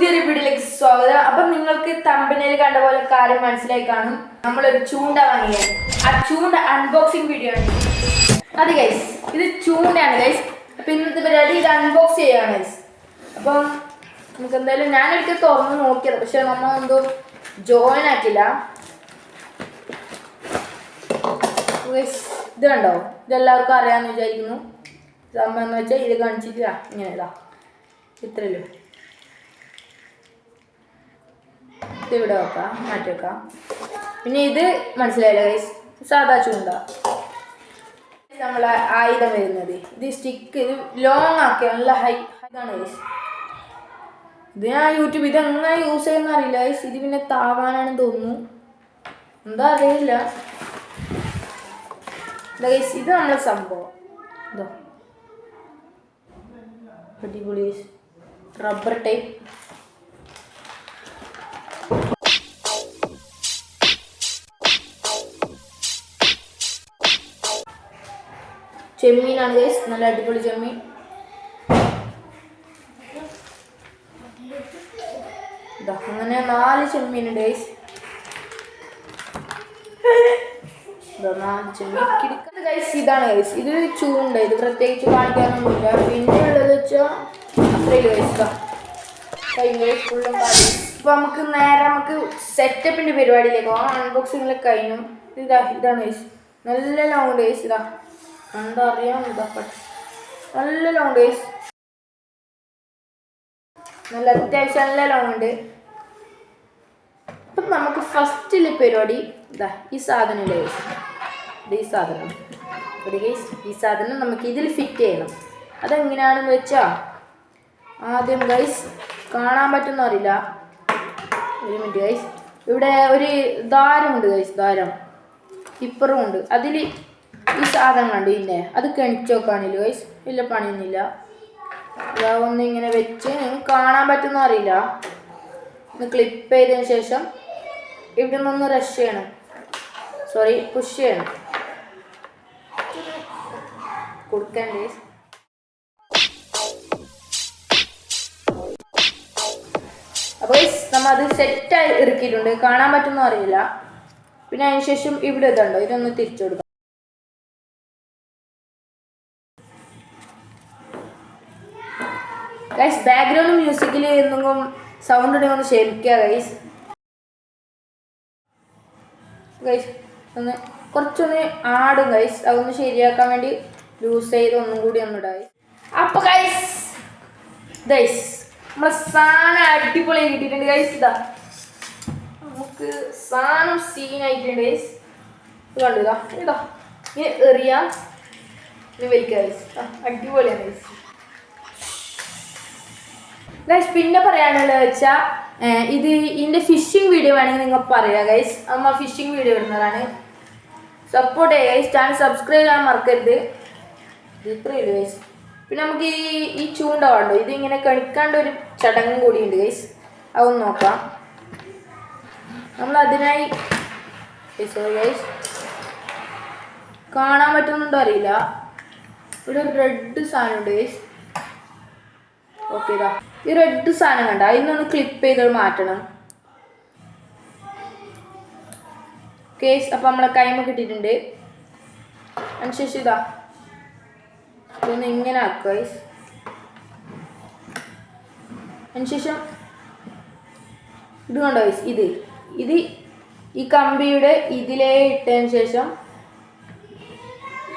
പുതിയൊരു വീഡിയോയിലേക്ക് സ്വാഗതം. അപ്പം നിങ്ങൾക്ക് തമ്പനയിൽ കണ്ട പോലെ കാര്യം മനസ്സിലായി കാണും. നമ്മളൊരു ചൂണ്ട വാങ്ങിയത്, ആ ചൂണ്ട അൺബോക്സിങ് വീഡിയോ ആണ് അത് ഗൈസ്. ഇത് ചൂണ്ടയാണ് ഗൈസ്. അപ്പം ഇന്നത്തെ പരിപാടി ഇത് അൺബോക്സ് ചെയ്യാണ് ഗൈസ്. അപ്പം നമുക്ക് എന്തായാലും ഞാനൊരിക്കൽ തുറന്ന് നോക്കിയത്, പക്ഷെ നമ്മൾ എന്തോ ജോയിൻ ആക്കില്ല. ഇത് കണ്ടോ, ഇതെല്ലാവർക്കും അറിയാമെന്ന് വിചാരിക്കുന്നു. സംഭവം എന്ന് വെച്ചാൽ ഇത് കാണിച്ചിട്ട് ഇങ്ങനെയല്ല, ഇത്രയല്ലോ. ഇവിടെ വെക്കാം, മാറ്റി വെക്കാം. പിന്നെ ഇത് മനസ്സിലായില്ല ഗൈസ്, സാധാ ചൂണ്ട. നമ്മളെ ആയുധം വരുന്നത് ഇത് സ്റ്റിക്ക്, ഇത് ലോങ് ആക്കിയ നല്ല ഹൈ ഇതാണ് ഗൈസ്. ഇത് ഞാൻ യൂട്യൂബ് ഇതെങ്ങനെ യൂസ് ചെയ്യുന്ന അറിയില്ല ഗൈസ്. ഇത് പിന്നെ താവാനാണെന്ന് തോന്നുന്നു, എന്താ അറിയില്ല ഗൈസ്. ഇത് നമ്മളെ സംഭവം ഇതോ, അടിപൊളി റബ്ബർ ടൈപ്പ്. ചെമ്മീനാണ് ഗൈസ്, നല്ല അടിപൊളി ചെമ്മീൻ. അങ്ങനെ 4 ചെമ്മീനുണ്ട് ഗൈസ്. 4 ചെമ്മീൻ കിടക്കുന്നത് ഗൈസ്. ഇതാണ് ഗൈസ്, ഇത് ചൂണ്ട. ഇത് പ്രത്യേകിച്ച് കാണിക്കാനൊന്നുമില്ല. പിന്നെ ഉള്ളത് വെച്ചാൽ അത്രയും ഗൈസ് ഫുള്ളും കാര്യം. ഇപ്പൊ നമുക്ക് നേരെ സെറ്റപ്പിന്റെ പരിപാടിയിലേക്ക് പോകാം. അൺബോക്സിംഗിലൊക്കെ കഴിഞ്ഞു. ഇതാണ് ഗൈസ്, നല്ല ലോങ് ഗൈസ്. എന്താ അറിയാം, നല്ല ലോങ് ഗൈസ്, നല്ല അത്യാവശ്യം നല്ല ലോങ് ഉണ്ട്. അപ്പം നമുക്ക് ഫസ്റ്റിലെ പരിപാടി ഈ സാധനം ഗൈസ്. ഈ സാധനം ഈ സാധനം നമുക്ക് ഇതിൽ ഫിറ്റ് ചെയ്യണം. അതെങ്ങനെയാണെന്ന് വെച്ചാൽ ആദ്യം ഗൈസ്, കാണാൻ പറ്റുന്ന അറിയില്ല, ഒരു മിനിറ്റ് ഗൈസ്. ഇവിടെ ഒരു ദാരമുണ്ട് ഗൈസ്, ദാരം ഇപ്പറും ഉണ്ട്. അതിൽ ഈ സാധനം കണ്ടു, പിന്നെ അത് കെണിച്ച് വെക്കാനില്ല ഗൈസ്. ഇല്ല, പണിയൊന്നുമില്ല. ഒന്ന് ഇങ്ങനെ വെച്ച് നിങ്ങൾക്ക് കാണാൻ പറ്റുന്ന അറിയില്ല. ഒന്ന് ക്ലിപ്പ് ചെയ്തതിന് ശേഷം ഇവിടെ നിന്നൊന്ന് റഷ് ചെയ്യണം, പുഷ് ചെയ്യണം, കൊടുക്കാൻ ഗൈസ്. അപ്പോൾ നമ്മൾ അത് സെറ്റായി ഇറക്കിയിട്ടുണ്ട്, കാണാൻ പറ്റുന്ന അറിയില്ല. പിന്നെ അതിന് ശേഷം ഇവിടെ ഇതുണ്ടോ, ഇതൊന്ന് തിരിച്ചു കൊടുക്കാം ഗൈസ്. ബാക്ക്ഗ്രൗണ്ട് മ്യൂസിക്കിൽ എന്തെങ്കിലും സൗണ്ട് ഉണ്ടെങ്കിൽ ഒന്ന് ക്ഷമിക്കുക ഗൈസ്. ഒന്ന് കുറച്ചൊന്ന് ആടും ഗൈസ്, അതൊന്ന് ശരിയാക്കാൻ വേണ്ടി ലൂസ് ചെയ്ത് ഒന്നും കൂടി ഒന്നിടായി. അപ്പൊ ഗൈസ് നമ്മളെ സാധനം അടിപൊളി കിട്ടിയിട്ടുണ്ട് ഗൈസ്. നമുക്ക് സാധനം സീനായിട്ടുണ്ട് ഗൈസ്. ഇത് കണ്ടു, ഇതാ ഇങ്ങനെ എറിയാം, ഇത് വലിക്കുക ഗൈസ്. അടിപൊളിയാണ് ഗൈസ്. പിന്നെ പറയാനുള്ളത് വെച്ചാൽ ഇത് ഇതിൻ്റെ ഫിഷിംഗ് വീഡിയോ വേണമെങ്കിൽ നിങ്ങൾ പറയാം ഗൈസ്. നമ്മൾ ഫിഷിംഗ് വീഡിയോ ഇടുന്നതാണ്. സപ്പോർട്ട് ചെയ്യുക ഗൈസ്. ചാനൽ സബ്സ്ക്രൈബ് ചെയ്യാൻ മറക്കരുത്. ഇത്രയേ ഉള്ളൂ ഗൈസ്. പിന്നെ നമുക്ക് ഈ ചൂണ്ട വേണ്ടോ, ഇതിങ്ങനെ കണിക്കാണ്ട് ഒരു ചടങ്ങും കൂടിയുണ്ട് ഗൈസ്. അതൊന്ന് നോക്കാം. നമ്മൾ അതിനായി ഗൈസ്, കാണാൻ പറ്റുന്നുണ്ടോ അറിയില്ല, ഇവിടെ ഒരു റെഡ് സാധനമുണ്ട് ഗൈസ്. ഓക്കെ, ഈ റെഡ് സാധനം കണ്ട, അതിനൊന്ന് ക്ലിപ്പ് ചെയ്ത് മാറ്റണം കേസ്. അപ്പം നമ്മളെ കൈമ കിട്ടിയിട്ടുണ്ട്. അതിനുശേഷം ഇതൊന്ന് ഇങ്ങനെ ആക്കുക ഗൈസ്. അതിനുശേഷം ഇത് കണ്ടോ ഗൈസ്, ഇത് ഈ കമ്പിയുടെ ഇതിലേ ഇട്ടതിന് ശേഷം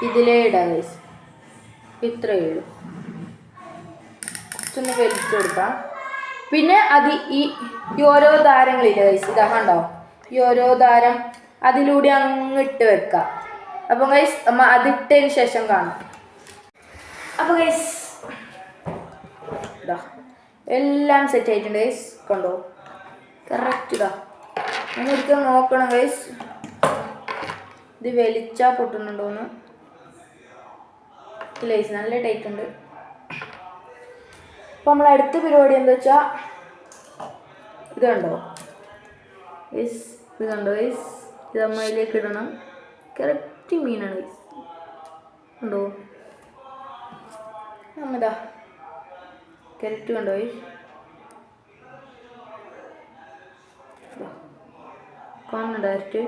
ഇതിലേ ഇടാം ഗൈസ്. ഇത്രയേ ഉള്ളൂ. ഒന്ന് വലിച്ചു കൊടുക്കാം. പിന്നെ അത് ഈ ഓരോ ദാരങ്ങളില്ല ഗൈസ്, കണ്ടോ, ഈ ഓരോ ദാരം അതിലൂടെ അങ്ങിട്ട് വെക്കാം. അപ്പം ഗൈസ് നമ്മൾ അതിട്ടതിന് ശേഷം കാണാം. അപ്പം ഗൈസ് എല്ലാം സെറ്റ് ആയിട്ടുണ്ട് ഗൈസ്. കണ്ടോ, കറക്റ്റ് നമ്മൾ ഒരിക്കൽ നോക്കണം ഗൈസ്, ഇത് വലിച്ചാൽ പൊട്ടുന്നുണ്ടോന്ന്. ഇല്ല ഗൈസ്, നല്ല ടൈറ്റ് ഉണ്ട്. അപ്പോൾ നമ്മൾ അടുത്ത പരിപാടി എന്താ വെച്ചാൽ ഇത് കണ്ടോ ഗൈസ്, ഇത് അമ്മയിലേക്ക് ഇടണം. കറക്റ്റ് മീനാണ് ഗൈസ്, കണ്ടോ, നമ്മതാ കറക്റ്റ് കണ്ടോ ഗൈസ്. കാണുന്നു ഡയറക്റ്റ്.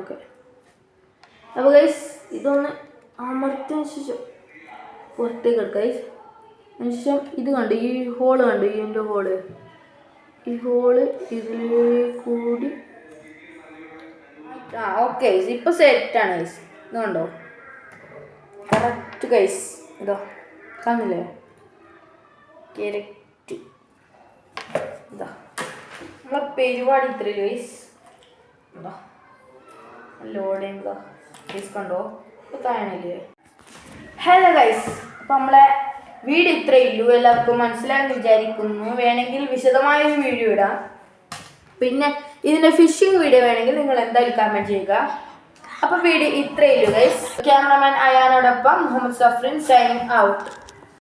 ഓക്കെ. അപ്പോൾ ഗൈസ് ഇതൊന്ന് അമർത്തിയതിന് ശേഷം പുറത്തേക്ക് എടുക്കാം ഗൈസ്. അതിനുശേഷം ഇത് കണ്ട് ഈ ഹോള് കണ്ട് ഇതിൻ്റെ ഹോള്, ഈ ഹോള് ഇതിലേ കൂടി ഓക്കെ ഇപ്പോൾ സെറ്റാണ് ഗൈസ്. ഇത് കണ്ടോ കറക്റ്റ് ഗൈസ്. ഇതോ കാണില്ലേ കറക്റ്റ്. ഇതാ നമ്മളെ പരിപാടി ഇത്രയും ഗൈസ്. ഇതാ ലോഡിങ് ഇതാ ഗൈസ് കണ്ടോ ഇപ്പോൾ താഴണില്ലേ. ഹലോ ഗൈസ്, അപ്പോൾ നമ്മളെ വീഡിയോ ഇത്രയേ ഉള്ളൂ. എല്ലാവർക്കും മനസ്സിലായെന്ന് വിചാരിക്കുന്നു. വേണമെങ്കിൽ വിശദമായൊരു വീഡിയോ ഇടാം. പിന്നെ ഇതിൻ്റെ ഫിഷിംഗ് വീഡിയോ വേണമെങ്കിൽ നിങ്ങൾ എന്തായാലും കമൻറ്റ് ചെയ്യുക. അപ്പോൾ വീഡിയോ ഇത്രയേ ഉള്ളൂ ഗൈസ്. ക്യാമറമാൻ അയാനോടൊപ്പം മുഹമ്മദ് സഫ്രീൻ സൈനിങ് ഔട്ട്.